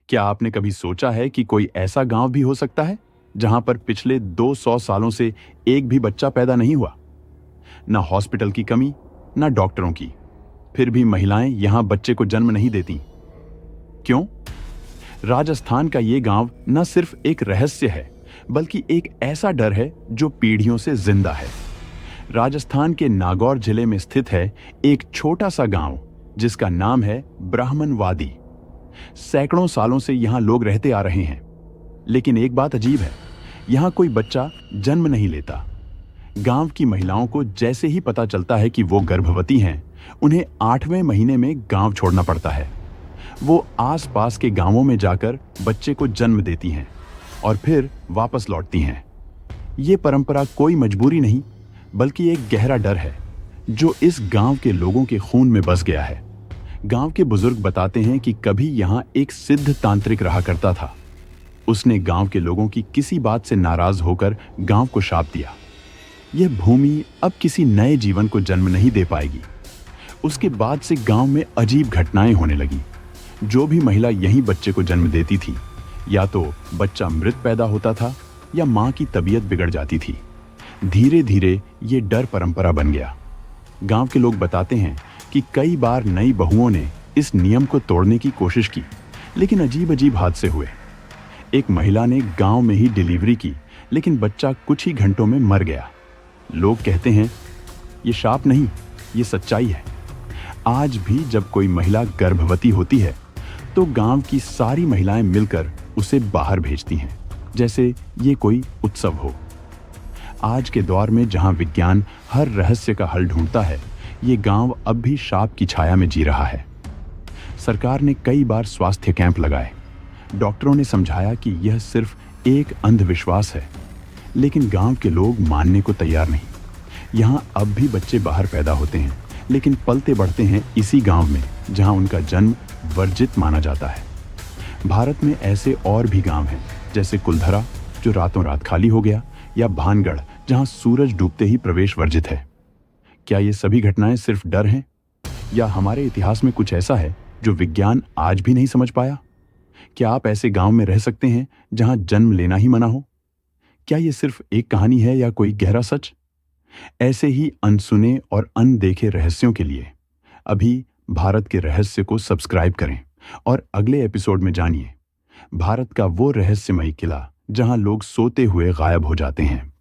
क्या आपने कभी सोचा है कि कोई ऐसा गांव भी हो सकता है जहां पर पिछले 200 सालों से एक भी बच्चा पैदा नहीं हुआ? ना हॉस्पिटल की कमी, ना डॉक्टरों की, फिर भी महिलाएं यहां बच्चे को जन्म नहीं देती। क्यों? राजस्थान का ये गांव न सिर्फ एक रहस्य है, बल्कि एक ऐसा डर है जो पीढ़ियों से जिंदा है। राजस्थान के नागौर जिले में स्थित है एक छोटा सा गांव जिसका नाम है ब्राह्मणवादी। सैकड़ों सालों से यहां लोग रहते आ रहे हैं, लेकिन एक बात अजीब है, यहां कोई बच्चा जन्म नहीं लेता। गांव की महिलाओं को जैसे ही पता चलता है कि वो गर्भवती हैं, उन्हें 8वें महीने में गांव छोड़ना पड़ता है। वो आसपास के गांवों में जाकर बच्चे को जन्म देती हैं और फिर वापस लौटती हैं। ये परंपरा कोई मजबूरी नहीं, बल्कि एक गहरा डर है जो इस गांव के लोगों के खून में बस गया है। गांव के बुजुर्ग बताते हैं कि कभी यहां एक सिद्ध तांत्रिक रहा करता था। उसने गांव के लोगों की किसी बात से नाराज होकर गांव को शाप दिया। यह भूमि अब किसी नए जीवन को जन्म नहीं दे पाएगी। उसके बाद से गांव में अजीब घटनाएं होने लगी। जो भी महिला यहीं बच्चे को जन्म देती थी, या तो बच्चा मृत पैदा होता था या मां की तबीयत बिगड़ जाती थी। धीरे धीरे ये डर परंपरा बन गया। गांव के लोग बताते हैं कि कई बार नई बहुओं ने इस नियम को तोड़ने की कोशिश की, लेकिन अजीब अजीब हादसे हुए। एक महिला ने गांव में ही डिलीवरी की, लेकिन बच्चा कुछ ही घंटों में मर गया। लोग कहते हैं ये शाप नहीं, ये सच्चाई है। आज भी जब कोई महिला गर्भवती होती है तो गांव की सारी महिलाएं मिलकर उसे बाहर भेजती हैं, जैसे ये कोई उत्सव हो। आज के दौर में जहां विज्ञान हर रहस्य का हल ढूंढता है, ये गांव अब भी शाप की छाया में जी रहा है। सरकार ने कई बार स्वास्थ्य कैंप लगाए। डॉक्टरों ने समझाया कि यह सिर्फ एक अंधविश्वास है, लेकिन गांव के लोग मानने को तैयार नहीं। यहां अब भी बच्चे बाहर पैदा होते हैं, लेकिन पलते बढ़ते हैं इसी गांव में जहां उनका जन्म वर्जित माना जाता है। भारत में ऐसे और भी गांव हैं, जैसे कुलधरा जो रातों रात खाली हो गया, या भानगढ़ जहां सूरज डूबते ही प्रवेश वर्जित है। क्या ये सभी घटनाएं सिर्फ डर हैं, या हमारे इतिहास में कुछ ऐसा है जो विज्ञान आज भी नहीं समझ पाया? क्या आप ऐसे गांव में रह सकते हैं जहां जन्म लेना ही मना हो? क्या ये सिर्फ एक कहानी है या कोई गहरा सच? ऐसे ही अनसुने और अनदेखे रहस्यों के लिए अभी भारत के रहस्य को सब्सक्राइब करें और अगले एपिसोड में जानिए भारत का वो रहस्यमयी किला जहां लोग सोते हुए गायब हो जाते हैं।